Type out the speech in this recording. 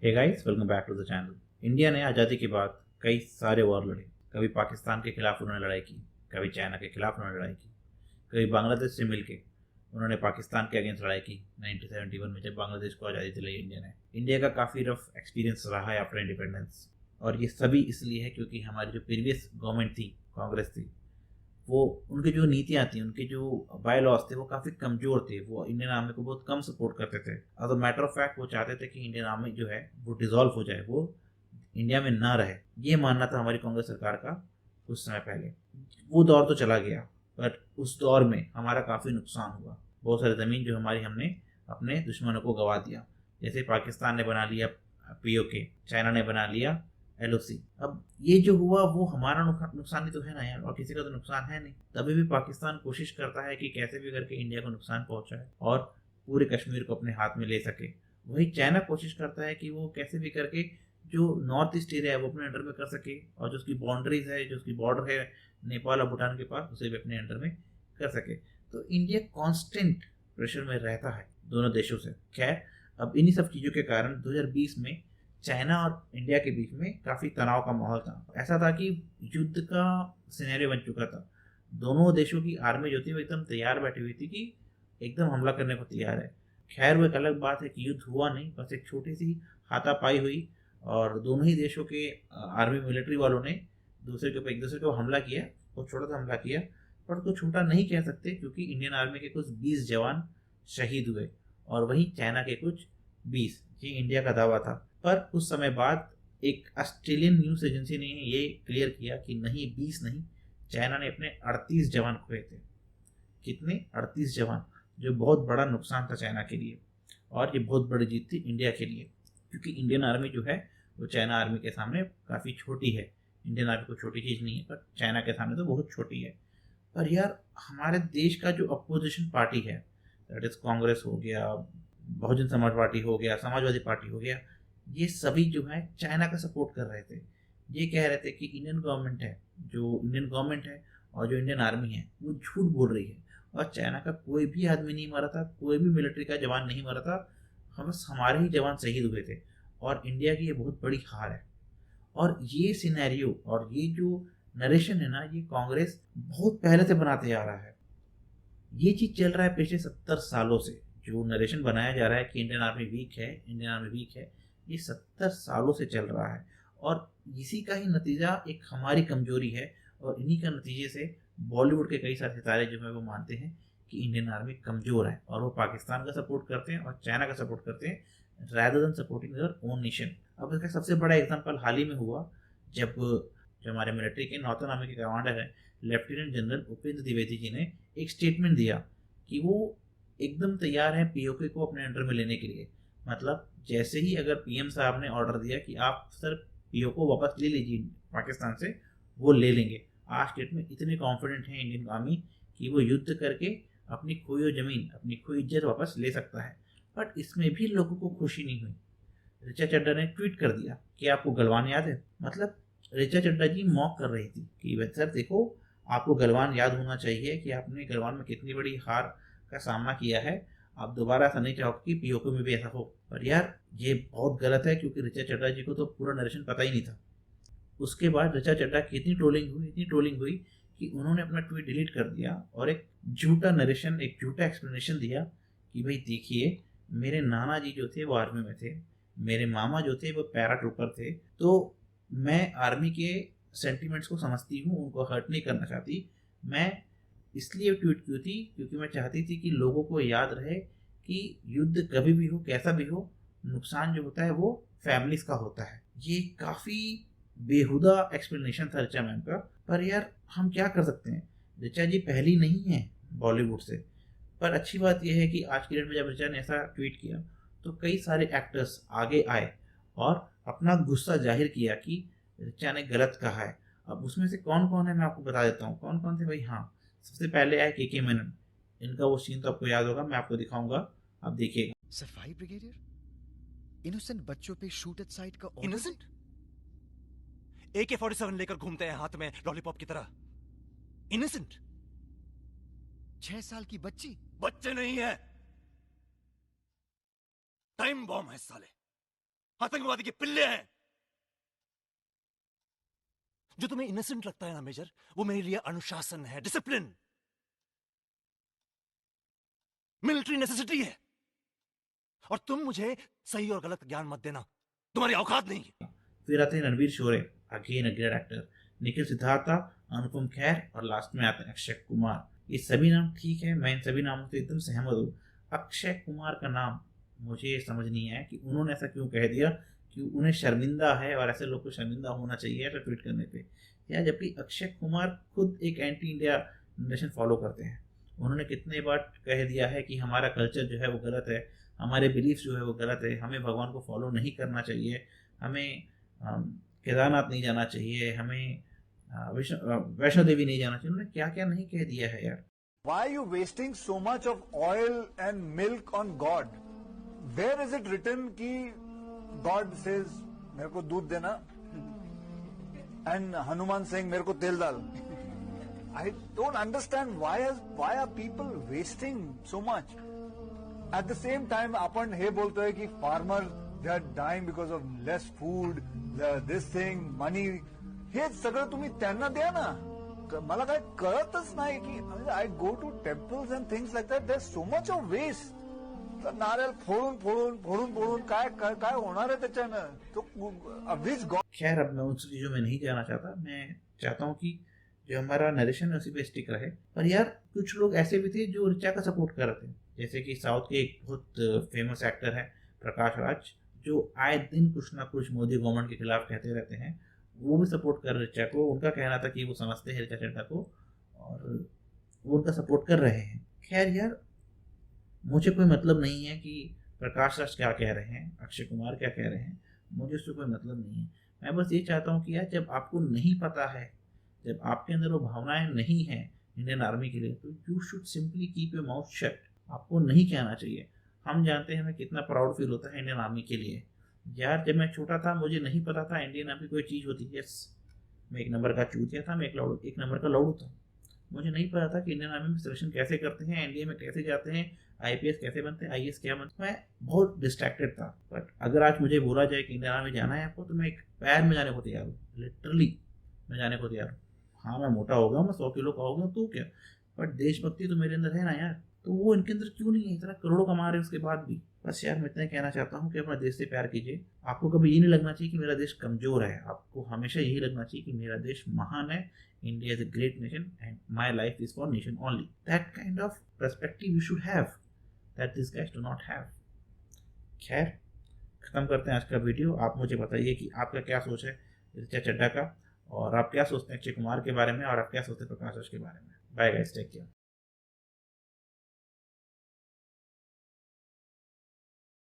Hey guys, welcome back to the channel. India ने आज़ादी के बाद कई सारे वॉर लड़े। कभी पाकिस्तान के खिलाफ उन्होंने लड़ाई की, कभी चाइना के खिलाफ उन्होंने लड़ाई की, कभी बांग्लादेश से मिलके उन्होंने पाकिस्तान के अगेंस्ट लड़ाई की 1971 में, जब बांग्लादेश को आज़ादी दिलाई इंडिया ने। इंडिया का काफ़ी रफ एक्सपीरियंस रहा है आफ्टर इंडिपेंडेंस, और ये सभी इसलिए है क्योंकि हमारी जो प्रीवियस गवर्नमेंट थी, कांग्रेस थी, वो उनकी जो नीतियाँ थी, उनके जो बाय लॉज थे, वो काफ़ी कमज़ोर थे। वो इंडियन आर्मी को बहुत कम सपोर्ट करते थे। As a matter of fact वो चाहते थे कि इंडियन आर्मी जो है वो डिज़ोल्व हो जाए, वो इंडिया में ना रहे। ये मानना था हमारी कांग्रेस सरकार का कुछ समय पहले। वो दौर तो चला गया, बट उस दौर में हमारा काफ़ी नुकसान हुआ। बहुत सारी ज़मीन जो हमारी, हमने अपने दुश्मनों को गंवा दिया। जैसे पाकिस्तान ने बना लिया POK, चाइना ने बना लिया LOC। अब ये जो हुआ वो हमारा नुकसान ही तो है ना यार, और किसी का तो नुकसान है नहीं। तभी भी पाकिस्तान कोशिश करता है कि कैसे भी करके इंडिया को नुकसान पहुंचाए और पूरे कश्मीर को अपने हाथ में ले सके। वही चाइना कोशिश करता है कि वो कैसे भी करके जो नॉर्थ ईस्ट एरिया है वो अपने अंडर में कर सके, और जो उसकी बाउंड्रीज है, जो उसकी बॉर्डर है नेपाल और भूटान के पास, उसे भी अपने अंडर में कर सके। तो इंडिया कांस्टेंट प्रेशर में रहता है दोनों देशों से। खैर, अब इन्हीं सब चीज़ों के कारण 2020 में चाइना और इंडिया के बीच में काफ़ी तनाव का माहौल था। ऐसा था कि युद्ध का सिनेरियो बन चुका था। दोनों देशों की आर्मी जो थी वो एकदम तैयार बैठी हुई थी कि एकदम हमला करने को तैयार है। खैर, वो एक अलग बात है कि युद्ध हुआ नहीं, बस एक छोटी सी हाथापाई हुई, और दोनों ही देशों के आर्मी मिलिट्री वालों ने दूसरे के ऊपर एक दूसरे को हमला किया। वो छोटा सा हमला किया, पर उसको छोटा नहीं कह सकते क्योंकि इंडियन आर्मी के कुछ 20 जवान शहीद हुए, और वहीं चाइना के कुछ 20। ये इंडिया का दावा था। पर कुछ समय बाद एक ऑस्ट्रेलियन न्यूज़ एजेंसी ने ये क्लियर किया कि नहीं, 20 नहीं, चाइना ने अपने 38 जवान खोए थे। कितने? 38 जवान, जो बहुत बड़ा नुकसान था चाइना के लिए, और ये बहुत बड़ी जीत थी इंडिया के लिए, क्योंकि इंडियन आर्मी जो है वो चाइना आर्मी के सामने काफ़ी छोटी है। इंडियन आर्मी को छोटी चीज़ नहीं है, पर चाइना के सामने तो बहुत छोटी है। पर यार, हमारे देश का जो अपोजिशन पार्टी है, दैट इज कांग्रेस हो गया, बहुजन समाज पार्टी हो गया, समाजवादी पार्टी हो गया, ये सभी जो है चाइना का सपोर्ट कर रहे थे। ये कह रहे थे कि इंडियन गवर्नमेंट है और जो इंडियन आर्मी है वो झूठ बोल रही है, और चाइना का कोई भी आदमी नहीं मरा था, कोई भी मिलिट्री का जवान नहीं मरा था। हम बस हमारे ही जवान शहीद हुए थे, और इंडिया की ये बहुत बड़ी हार है। और ये सिनेरियो और ये जो नरेशन है ना, ये कांग्रेस बहुत पहले से बनाते आ रहा है। ये चीज़ चल रहा है पिछले 70 सालों से। जो नरेशन बनाया जा रहा है कि इंडियन आर्मी वीक है, इंडियन आर्मी वीक है, ये 70 सालों से चल रहा है। और इसी का ही नतीजा एक हमारी कमजोरी है, और इन्हीं का नतीजे से बॉलीवुड के कई सारे सितारे जो है वो मानते हैं कि इंडियन आर्मी कमज़ोर है, और वो पाकिस्तान का सपोर्ट करते हैं और चाइना का सपोर्ट करते हैं, rather than supporting their own nation. अब इसका सबसे बड़ा एग्जांपल हाल ही में हुआ, जब जो हमारे मिलिट्री के नॉर्थन आर्मी के कमांडर हैं, लेफ्टिनेंट जनरल उपेंद्र द्विवेदी जी ने एक स्टेटमेंट दिया कि वो एकदम तैयार है POK को अपने अंडर में लेने के लिए। मतलब जैसे ही अगर PM साहब ने ऑर्डर दिया कि आप सर POK को वापस ले लीजिए पाकिस्तान से, वो ले लेंगे। आज डेट में इतने कॉन्फिडेंट हैं इंडियन आर्मी कि वो युद्ध करके अपनी खोई हुई जमीन, अपनी खोई इज्जत वापस ले सकता है। बट इसमें भी लोगों को खुशी नहीं हुई। ऋचा चड्डा ने ट्वीट कर दिया कि आपको गलवान याद है। मतलब ऋचा चड्डा जी मॉक कर रही थी कि सर देखो, आपको गलवान याद होना चाहिए कि आपने गलवान में कितनी बड़ी हार का सामना किया है। आप दोबारा ऐसा नहीं चाहोगे कि POK में भी ऐसा हो। पर यार, ये बहुत गलत है, क्योंकि ऋचा चड्डा जी को तो पूरा नरेशन पता ही नहीं था। उसके बाद ऋचा चड्डा की इतनी ट्रोलिंग हुई कि उन्होंने अपना ट्वीट डिलीट कर दिया, और एक झूठा नरेशन, एक झूठा एक्सप्लेनेशन दिया कि भाई देखिए, मेरे नाना जी जो थे वो आर्मी में थे, मेरे मामा जो थे वो पैरा ट्रूपर थे, तो मैं आर्मी के सेंटिमेंट्स को समझती हूँ, उनको हर्ट नहीं करना चाहती। मैं इसलिए ट्वीट की थी क्योंकि मैं चाहती थी कि लोगों को याद रहे कि युद्ध कभी भी हो, कैसा भी हो, नुकसान जो होता है वो फैमिलीज का होता है। ये काफ़ी बेहुदा एक्सप्लेनेशन था ऋचा मैम का। पर यार, हम क्या कर सकते हैं, ऋचा जी पहली नहीं है बॉलीवुड से। पर अच्छी बात यह है कि आज की डेट में जब ऋचा ने ऐसा ट्वीट किया, तो कई सारे एक्टर्स आगे आए और अपना गुस्सा जाहिर किया कि ऋचा ने गलत कहा है। अब उसमें से कौन कौन है मैं आपको बता देता हूँ कौन कौन थे भाई। हाँ, सबसे पहले आए KK मेनन। इनका वो सीन तो आपको याद होगा, मैं आपको दिखाऊंगा, आप देखिएगा। सफाई ब्रिगेडियर इनोसेंट बच्चों पे शूट एट साइट का इनोसेंट AK-47 लेकर घूमते हैं हाथ में लॉलीपॉप की तरह। इनोसेंट 6 साल की बच्ची बच्चे नहीं है, टाइम बॉम्ब है साले। आतंकवादी के पिल्ले हैं। जो तुम्हें इनोसेंट लगता है ना मेजर, वो मेरे लिए अनुशासन है, डिसिप्लिन, मिलिट्री नेसेसिटी है। और तुम मुझे सही और गलत ज्ञान मत देना, तुम्हारी औकात नहीं है। फिर आते हैं Ranvir Shorey, again a great actor, Nikhil Siddhartha, Anupam Kher और लास्ट में आते हैं अक्षय कुमार। ये सभी नाम ठीक है, मैं इन सभी नामों से एकदम सहमत हूँ। अक्षय कुमार का नाम मुझे समझ नहीं आया कि उन्होंने ऐसा क्यों कह दिया कि उन्हें शर्मिंदा है और ऐसे लोग को शर्मिंदा होना चाहिए ऐसा ट्वीट करने पे, या जबकि अक्षय कुमार खुद एक एंटी इंडिया नरेशन फॉलो करते हैं। उन्होंने कितने बार कह दिया है कि हमारा कल्चर जो है वो गलत है, हमारे बिलीफ जो है वो गलत है, हमें भगवान को फॉलो नहीं करना चाहिए, हमें केदारनाथ नहीं जाना चाहिए, हमें वैष्णो देवी नहीं जाना चाहिए। उन्होंने क्या क्या नहीं कह दिया है यार। Why are you wasting so much of oil and milk on God? Where is it written कि God says मेरे को दूध देना and हनुमान सिंह मेरे को तेल डाल? I don't understand why are people wasting so much? At the same time आपण हे बोलतोय कि farmers they are dying because of less food, this thing, money. हे सगळं तुम्ही त्यांना द्या ना. मला काय कळतच नाही की I go to temples and things like that there so much of waste. तर नारळ फोडून फोडून फोडून फोडून काय काय काय होणार आहे त्याच्यानं. तो विच गॉड. खैर अब मैं उन चीज़ों में नहीं जाना चाहता। मैं चाहता हूँ कि जो हमारा नरेशन है उसी पे स्टिक रहे। पर यार कुछ लोग ऐसे भी थे जो ऋचा का सपोर्ट कर रहे थे, जैसे कि साउथ के एक बहुत फेमस एक्टर है प्रकाश राज, जो आए दिन कुछ ना कुछ मोदी गवर्नमेंट के खिलाफ कहते रहते हैं। वो भी सपोर्ट कर रहे ऋचा को। उनका कहना था कि वो समझते हैं ऋचा चड्ढा को और वो उनका सपोर्ट कर रहे हैं। खैर यार मुझे कोई मतलब नहीं है कि प्रकाश राज क्या कह रहे हैं, अक्षय कुमार क्या कह रहे हैं, मुझे उससे कोई मतलब नहीं है। मैं बस ये चाहता हूँ कि यार जब आपको नहीं पता है, जब आपके अंदर वो भावनाएं नहीं हैं इंडियन आर्मी के लिए, तो you should simply keep your mouth shut. आपको नहीं कहना चाहिए। हम जानते हैं हमें कितना प्राउड फील होता है इंडियन आर्मी के लिए। यार जब मैं छोटा था मुझे नहीं पता था इंडियन आर्मी कोई चीज़ होती है। यस, मैं 1 नंबर का चूतिया था, मैं एक नंबर का लौड़ू था। मुझे नहीं पता था कि इंडियन आर्मी में सिलेक्शन कैसे करते हैं, एनडीए में कैसे जाते हैं, आईपीएस कैसे बनते हैं, आईएएस क्या बनते हैं। मैं बहुत डिस्ट्रैक्टेड था। बट अगर आज मुझे बोला जाए कि इंडियन आर्मी जाना है आपको, तो मैं एक पैर में जाने को तैयार हूँ। लिटरली मैं जाने को तैयार हूँ। हाँ मैं मोटा हो गया, मैं 100 किलो का हो गया तो क्या, बट देशभक्ति तो मेरे अंदर है ना यार। तो वो इनके अंदर क्यों नहीं है? इतना करोड़ों कमा रहे उसके बाद भी। बस यार मैं इतना कहना चाहता हूँ कि अपने देश से प्यार कीजिए। आपको कभी ये नहीं लगना चाहिए कि मेरा देश कमज़ोर है। आपको हमेशा यही लगना चाहिए कि मेरा देश महान है। India is a great nation and my life is for nation only. That kind of perspective you should have, that this guys do not have. खैर ख़त्म करते हैं आज का वीडियो। आप मुझे बताइए कि आपका क्या सोच है ऋचा चड्ढा का, और आप क्या सोचते हैं अक्षय कुमार के बारे में, और आप क्या सोचते हैं प्रकाश राज के बारे में। Bye guys, take care.